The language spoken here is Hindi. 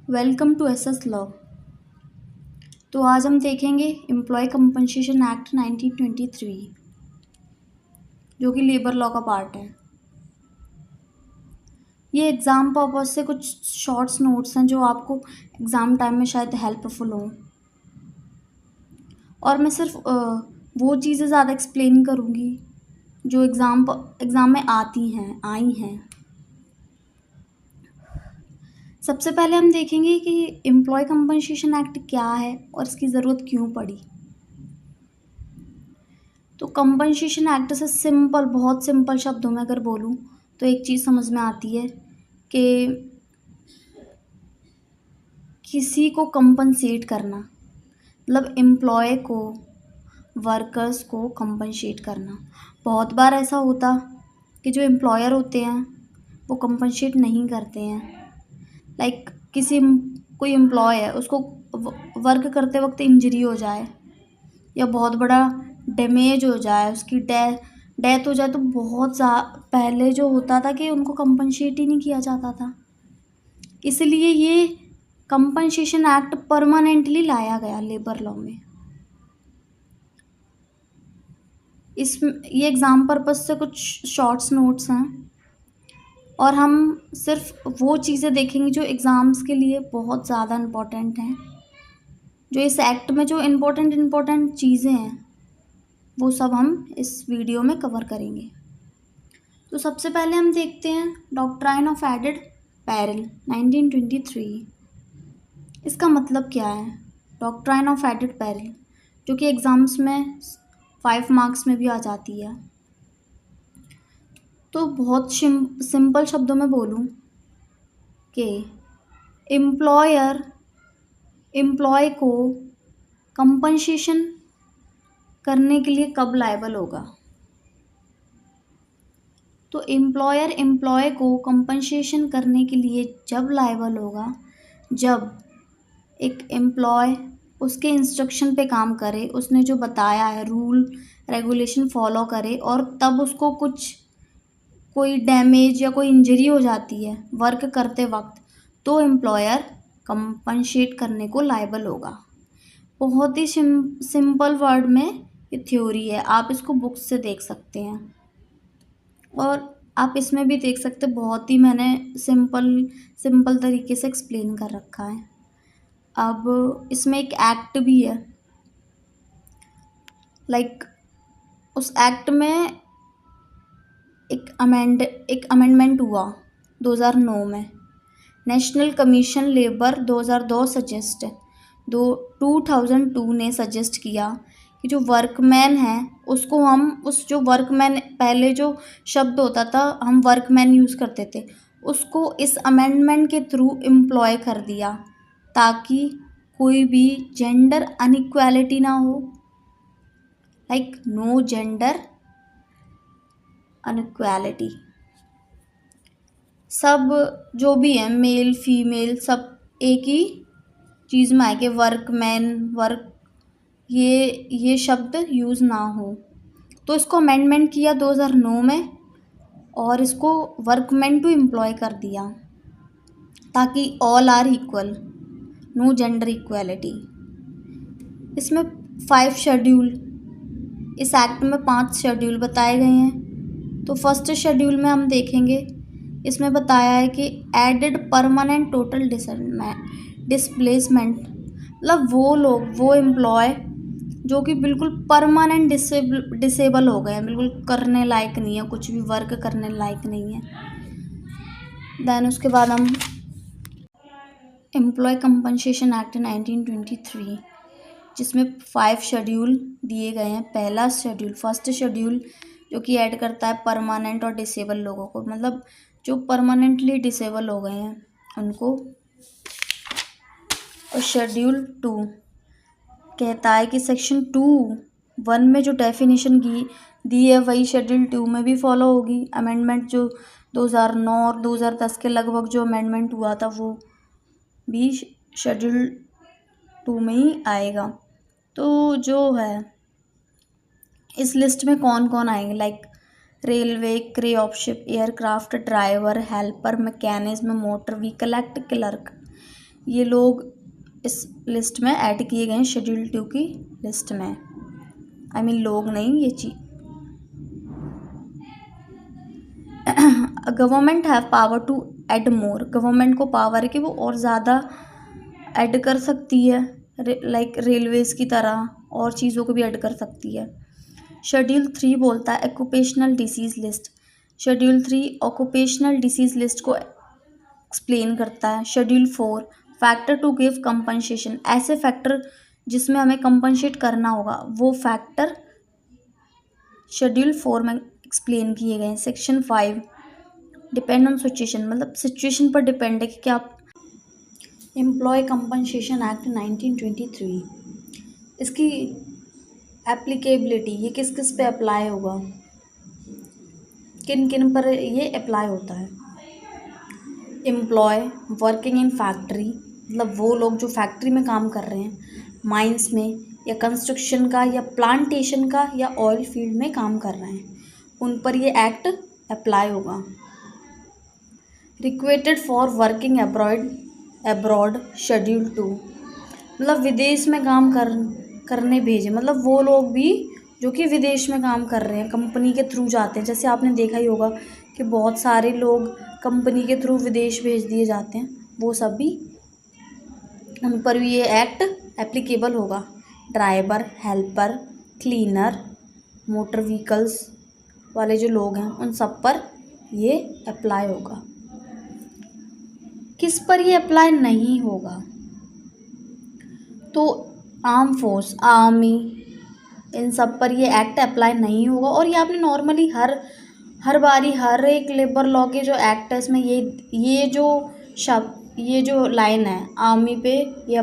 Welcome to SS law. तो आज हम देखेंगे एम्प्लॉय कंपनसेशन एक्ट 1923 जो कि लेबर लॉ का पार्ट है। ये एग्ज़ाम पर्पज से कुछ शॉर्ट्स नोट्स हैं जो आपको एग्ज़ाम टाइम में शायद हेल्पफुल हों, और मैं सिर्फ वो चीज़ें ज़्यादा एक्सप्लेन करूँगी जो एग्ज़ाम में आई हैं। सबसे पहले हम देखेंगे कि एम्प्लॉय कंपनसेशन एक्ट क्या है और इसकी ज़रूरत क्यों पड़ी। तो कंपनसेशन एक्ट से बहुत सिंपल शब्दों में अगर बोलूँ तो एक चीज़ समझ में आती है कि किसी को कंपनसेट करना, मतलब एम्प्लॉय को, वर्कर्स को कंपनसेट करना। बहुत बार ऐसा होता कि जो एम्प्लॉयर होते हैं वो कंपनसेट नहीं करते हैं। लाइक कोई एम्प्लॉय है, उसको वर्क करते वक्त इंजरी हो जाए या बहुत बड़ा डैमेज हो जाए, उसकी डेथ हो जाए, तो पहले जो होता था कि उनको कंपनसेट ही नहीं किया जाता था। इसलिए ये कंपनसेशन एक्ट परमानेंटली लाया गया लेबर लॉ में। ये एग्ज़ाम पर्पज से कुछ शॉर्ट्स नोट्स हैं और हम सिर्फ वो चीज़ें देखेंगे जो एग्ज़ाम्स के लिए बहुत ज़्यादा इम्पोर्टेंट हैं। जो इस एक्ट में जो इम्पोर्टेंट चीज़ें हैं वो सब हम इस वीडियो में कवर करेंगे। तो सबसे पहले हम देखते हैं डॉक्ट्राइन ऑफ एडेड पैरिल 1923। इसका मतलब क्या है? डॉक्ट्राइन ऑफ एडेड पैरिल, जो कि एग्ज़ाम्स में 5 मार्क्स में भी आ जाती है। तो बहुत सिंपल शब्दों में बोलूँ कि एम्प्लॉय को कंपनसेशन करने के लिए कब लायबल होगा? तो एम्प्लॉय को कंपनसेशन करने के लिए जब लायबल होगा जब एक एम्प्लॉय उसके इंस्ट्रक्शन पे काम करे, उसने जो बताया है रूल रेगुलेशन फॉलो करे, और तब उसको कोई डैमेज या कोई इंजरी हो जाती है वर्क करते वक्त, तो एम्प्लॉयर कंपनसेट करने को लायबल होगा। बहुत ही सिंपल वर्ड में ये थ्योरी है, आप इसको बुक्स से देख सकते हैं और आप इसमें भी देख सकते हैं। बहुत ही मैंने सिंपल तरीके से एक्सप्लेन कर रखा है। अब इसमें एक एक्ट भी है, उस एक्ट में एक अमेंडमेंट हुआ 2009 में। नेशनल कमीशन लेबर 2002 ने सजेस्ट किया कि जो वर्कमैन है उसको जो वर्कमैन, पहले जो शब्द होता था हम वर्कमैन यूज़ करते थे, उसको इस अमेंडमेंट के थ्रू एम्प्लॉय कर दिया ताकि कोई भी जेंडर अनइक्वालिटी ना हो। नो जेंडर अनइक्वालिटी, सब जो भी है मेल फीमेल सब एक ही चीज़ में आए कि ये शब्द यूज़ ना हो। तो इसको अमेंडमेंट किया 2009 में और इसको वर्कमैन टू एम्प्लॉय कर दिया ताकि all are equal, no gender equality. इसमें 5 शेड्यूल, इस एक्ट में 5 शेड्यूल बताए गए हैं। तो फर्स्ट शेड्यूल में हम देखेंगे, इसमें बताया है कि एडेड परमानेंट टोटल डिस्प्लेसमेंट, मतलब वो एम्प्लॉय जो कि बिल्कुल परमानेंट डिसेबल हो गए हैं, बिल्कुल करने लायक नहीं है, कुछ भी वर्क करने लायक नहीं है। देन उसके बाद हम एम्प्लॉय कंपनसेशन एक्ट 1923, जिसमें 5 शेड्यूल दिए गए हैं। फर्स्ट शेड्यूल जो कि ऐड करता है परमानेंट और डिसेबल लोगों को, मतलब जो परमानेंटली डिसेबल हो गए हैं उनको। और शेड्यूल 2 कहता है कि सेक्शन 2(1) में जो डेफिनेशन दी है वही शेड्यूल 2 में भी फॉलो होगी। अमेंडमेंट जो 2009 और 2010 के लगभग जो अमेंडमेंट हुआ था वो भी शेड्यूल 2 में ही आएगा। तो जो है इस लिस्ट में कौन कौन आएंगे, रेलवे, क्रेऑपशिप, aircraft, driver, helper, mechanism, motor vehicle act, clerk, ये लोग इस लिस्ट में ऐड किए गए हैं, शेड्यूल 2 की लिस्ट में। आई मीन लोग नहीं, ये चीज। Government have power to add more, government को पावर है कि वो और ज़्यादा ऐड कर सकती है, लाइक रेलवेज की तरह और चीज़ों को भी ऐड कर सकती है। शेड्यूल 3 बोलता है occupational disease list. Schedule 3 occupational disease list को एक्सप्लेन करता है। Schedule 4 factor to give compensation, ऐसे फैक्टर जिसमें हमें कंपनसेट करना होगा वो फैक्टर शेड्यूल 4 में एक्सप्लेन किए गए हैं। सेक्शन 5 डिपेंड ऑन सिचुएशन, मतलब सिचुएशन पर डिपेंड है कि क्या। एम्प्लॉय कंपनसेशन एक्ट 1923, इसकी एप्लीकेबिलिटी, ये किस किस पे अप्लाई होगा, किन किन पर ये अप्लाई होता है। एम्प्लॉय वर्किंग इन फैक्ट्री, मतलब वो लोग जो फैक्ट्री में काम कर रहे हैं, माइंस में या कंस्ट्रक्शन का या प्लांटेशन का या ऑयल फील्ड में काम कर रहे हैं, उन पर ये एक्ट अप्लाई होगा। रिक्वेटेड फॉर वर्किंग अब्रॉड शेड्यूल 2, मतलब विदेश में काम करने भेजे, मतलब वो लोग भी जो कि विदेश में काम कर रहे हैं, कंपनी के थ्रू जाते हैं। जैसे आपने देखा ही होगा कि बहुत सारे लोग कंपनी के थ्रू विदेश भेज दिए जाते हैं, वो सब भी उन पर भी ये एक्ट एप्लीकेबल होगा। Driver, helper, cleaner, motor vehicles वाले जो लोग हैं उन सब पर ये अप्लाई होगा। किस पर ये अप्लाई नहीं होगा, तो आर्म फोर्स, आर्मी, इन सब पर ये एक्ट अप्लाई नहीं होगा। और ये आपने नॉर्मली हर बारी हर एक लेबर लॉ के जो एक्ट है इसमें ये जो शब्द, ये जो लाइन है आर्मी पे ये